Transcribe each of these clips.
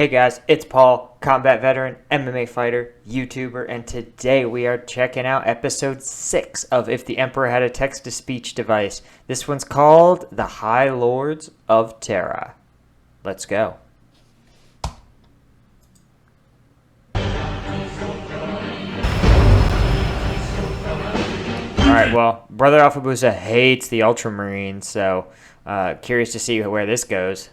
Hey guys, it's Paul, combat veteran, MMA fighter, YouTuber, and today we are checking out episode 6 of If the Emperor Had a Text-to-Speech Device. This one's called The High Lords of Terra. Let's go. Alright, well, Brother Alfabusa hates the Ultramarine, so curious to see where this goes.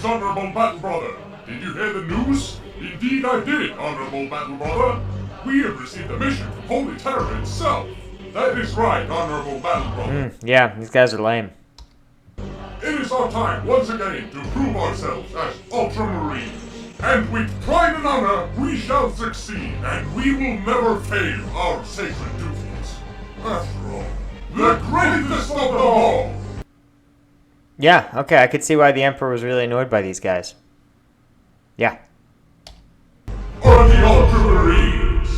Honorable Battle Brother, did you hear the news? Indeed I did, Honorable Battle Brother. We have received a mission from Holy Terra itself. That is right, Honorable Battle Brother. Yeah, these guys are lame. It is our time once again to prove ourselves as Ultramarines. And with pride and honor, we shall succeed, and we will never fail our sacred duties. After all, the greatest of them all! Yeah, okay, I could see why the Emperor was really annoyed by these guys. Yeah. Are the Ultramarines!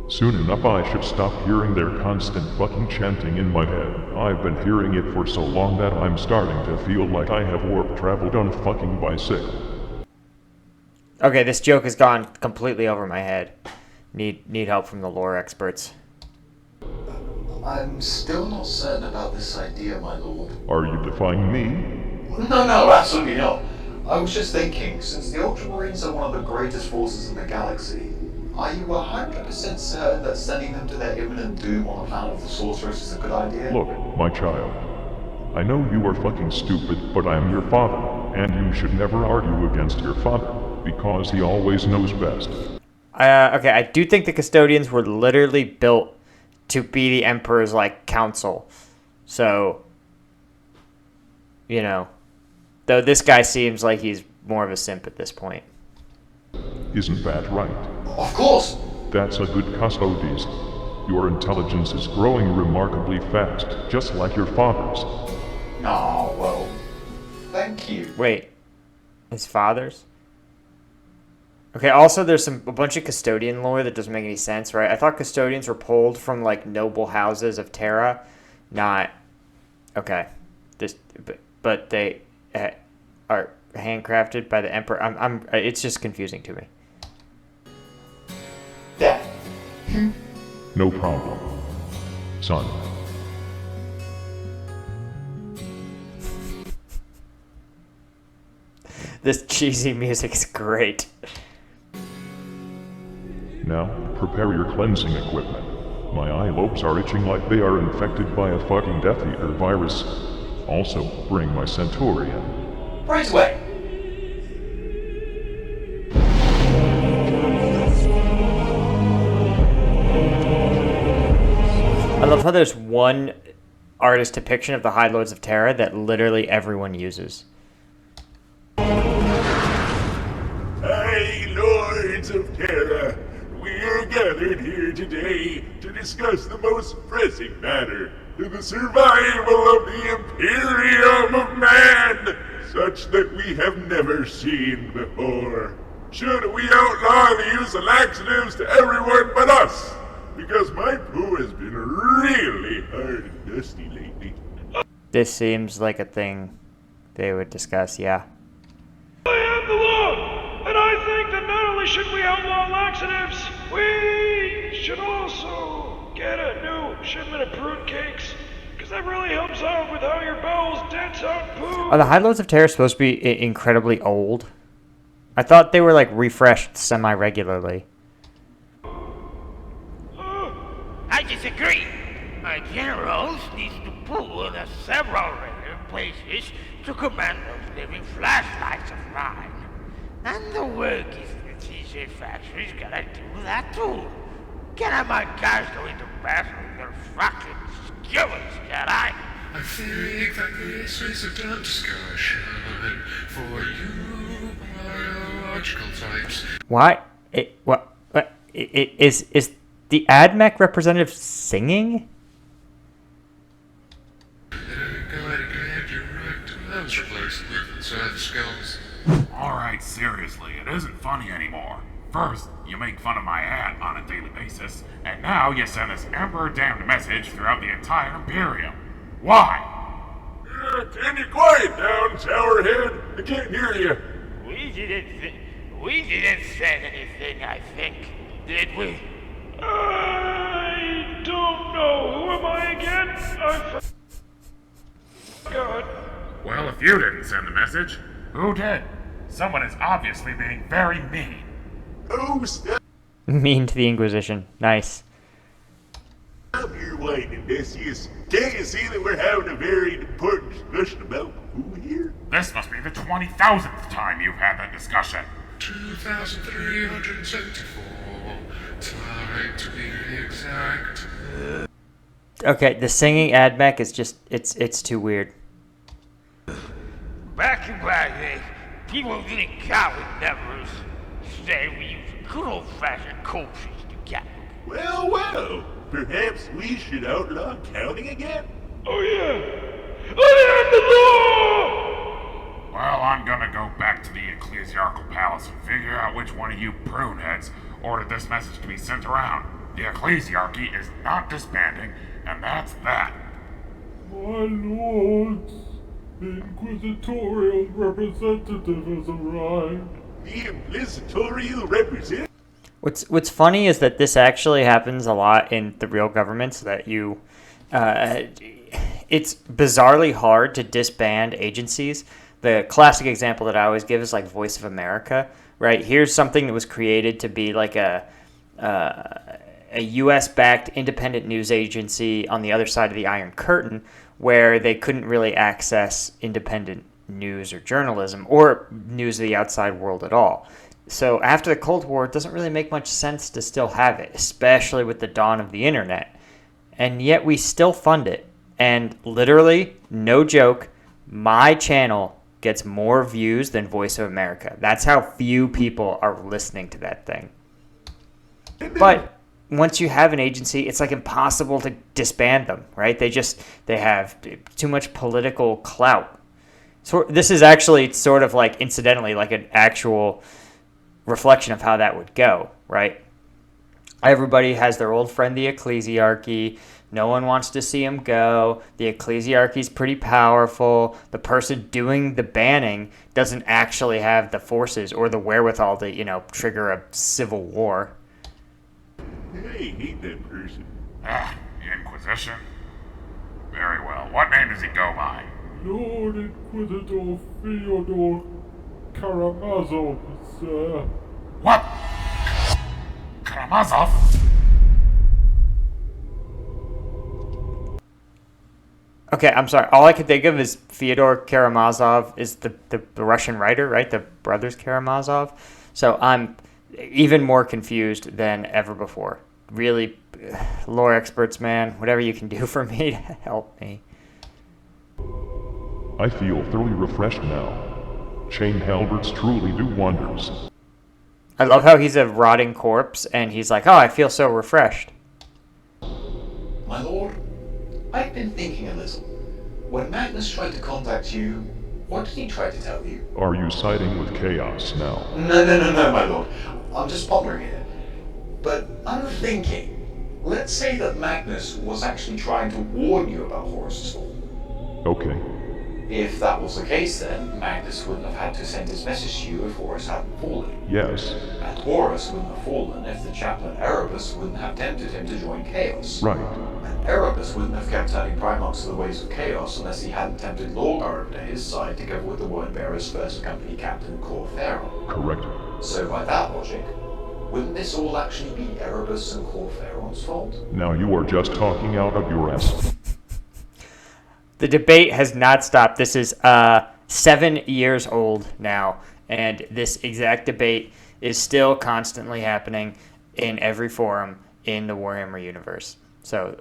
Soon enough I should stop hearing their constant fucking chanting in my head. I've been hearing it for so long that I'm starting to feel like I have warp traveled on a fucking bicycle. Okay, this joke has gone completely over my head. Need help from the lore experts. I'm still not certain about this idea, my lord. Are you defying me? No, absolutely not. I was just thinking, since the Ultramarines are one of the greatest forces in the galaxy, are you 100% certain that sending them to their imminent doom on the planet of the Sorceress is a good idea? Look, my child. I know you are fucking stupid, but I am your father, and you should never argue against your father, because he always knows best. Okay, I do think the custodians were literally built to be the Emperor's, council. So, though this guy seems like he's more of a simp at this point. Isn't that right? Of course! That's a good custodes. Your intelligence is growing remarkably fast, just like your father's. Oh, well, thank you. Wait, his father's? Okay, also there's a bunch of custodian lore that doesn't make any sense, right? I thought custodians were pulled from, noble houses of Terra, not... Okay. But they are handcrafted by the Emperor. It's just confusing to me. Dad. No problem, son. This cheesy music is great. Now, prepare your cleansing equipment. My eye lobes are itching like they are infected by a fucking Death Eater virus. Also, bring my Centurion. Right away! I love how there's one artist depiction of the High Lords of Terra that literally everyone uses. High Lords of Terra, we are gathered here today to discuss the most pressing matter, the survival of the Imperium of Man, such that we have never seen before. Should we outlaw the use of laxatives to everyone but us? Because my poo has been really hard and dusty lately. This seems like a thing they would discuss, yeah. I am the law, and I think that not only should we outlaw laxatives, we should also get a new shipment of fruitcakes, because that really helps out with how your bowels dents out poo. Are the High Lords of Terra supposed to be incredibly old? I thought they were, refreshed semi-regularly. I disagree. Our generals need to pool in several random places to command those living flashlights of mine. And the workers in the t-shirt factory's gotta do that too. Can my guys go into battle with their fucking skillets, can I? I think that this is a dumb discussion for you biological types. Why? Is the AdMech representative singing? Alright, seriously, it isn't funny anymore. First, you make fun of my hat on a daily basis, and now you send this emperor-damned message throughout the entire Imperium. Why? Can you quiet down, Tower I can't hear you. We didn't say anything, I think, did we? I don't know. Who am I again? I forgot. Well, if you didn't send the message, who did? Someone is obviously being very mean. Oh, stop Mean to the Inquisition. Nice. your whining, Decius. Can't you see that we're having a very important discussion about who here? This must be the 20,000th time you've had that discussion. 2,374. Time to be exact. Okay, the singing AdMech is just, it's too weird. Back in my day, people didn't count with numbers. Instead, we used good old-fashioned cultures to count. Well, perhaps we should outlaw counting again? Oh yeah. I am the law! Well, I'm gonna go back to the Ecclesiarchal Palace and figure out which one of you pruneheads ordered this message to be sent around. The Ecclesiarchy is not disbanding, and that's that. My lords, the inquisitorial representative has arrived. The inquisitorial representative? What's funny is that this actually happens a lot in the real governments, that you it's bizarrely hard to disband agencies. The classic example that I always give is like Voice of America, right? Here's something that was created to be like a U.S.-backed independent news agency on the other side of the Iron Curtain, where they couldn't really access independent news or journalism or news of the outside world at all. So after the Cold War, it doesn't really make much sense to still have it, especially with the dawn of the internet. And yet we still fund it. And literally, no joke, my channel gets more views than Voice of America. That's how few people are listening to that thing. But once you have an agency, it's like impossible to disband them, right? They have too much political clout. So this is actually sort of like, incidentally, like an actual reflection of how that would go, right? Everybody has their old friend, the Ecclesiarchy. No one wants to see him go. The Ecclesiarchy's pretty powerful. The person doing the banning doesn't actually have the forces or the wherewithal to, trigger a civil war. I hate that person. Ah, the Inquisition? Very well. What name does he go by? Lord Inquisitor Fyodor Karamazov, sir. What? Karamazov? Okay, I'm sorry. All I could think of is Fyodor Karamazov is the Russian writer, right? The brothers Karamazov. So I'm even more confused than ever before. Really, lore experts, man, whatever you can do for me to help me. I feel thoroughly refreshed now. Chain halberds truly do wonders. I love how he's a rotting corpse, and he's like, oh, I feel so refreshed. My lord, I've been thinking a little. When Magnus tried to contact you, what did he try to tell you? Are you siding with chaos now? No, my lord. I'm just pondering it. But I'm thinking, let's say that Magnus was actually trying to warn you about Horus's fall. Okay. If that was the case, then Magnus wouldn't have had to send his message to you if Horus hadn't fallen. Yes. And Horus wouldn't have fallen if the chaplain Erebus wouldn't have tempted him to join Chaos. Right. And Erebus wouldn't have kept turning Primarchs to the ways of Chaos unless he hadn't tempted Lorgar over to his side together with the Wordbearer's first company captain, Cor Pharaoh. Correct. So by that logic, wouldn't this all actually be Erebus and Cor Pharaoh's fault? Now you are just talking out of your ass. The debate has not stopped. This is 7 years old now, and this exact debate is still constantly happening in every forum in the Warhammer universe. So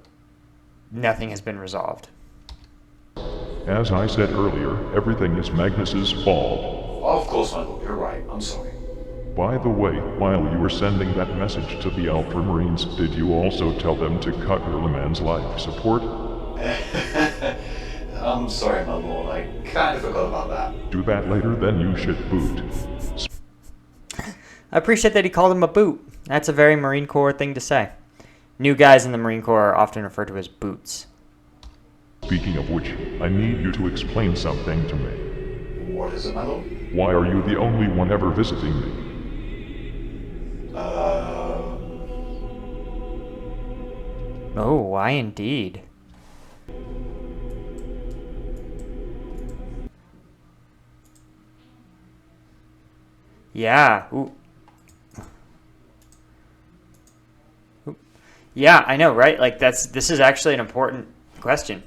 nothing has been resolved. As I said earlier, everything is Magnus's fault. Of course, my lord, you're right. I'm sorry. By the way, while you were sending that message to the Ultramarines, did you also tell them to cut Erleman's life support? I'm sorry, my lord. I kind of forgot about that. Do that later, then you should boot. I appreciate that he called him a boot. That's a very Marine Corps thing to say. New guys in the Marine Corps are often referred to as boots. Speaking of which, I need you to explain something to me. What is it, my lord? Why are you the only one ever visiting me? Oh, why indeed? Yeah. Ooh. Ooh. Yeah, I know, right? Like this is actually an important question.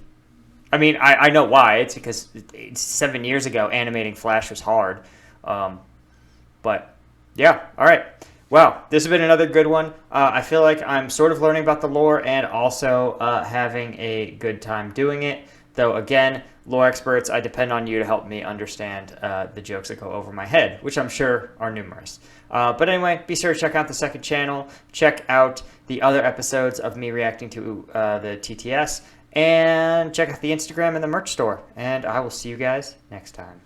I mean, I know why. It's because 7 years ago, animating Flash was hard. But yeah, all right. Well, this has been another good one. I feel like I'm sort of learning about the lore and also having a good time doing it. Though, again, lore experts, I depend on you to help me understand the jokes that go over my head, which I'm sure are numerous. But anyway, be sure to check out the second channel. Check out the other episodes of me reacting to the TTS. And check out the Instagram and the merch store. And I will see you guys next time.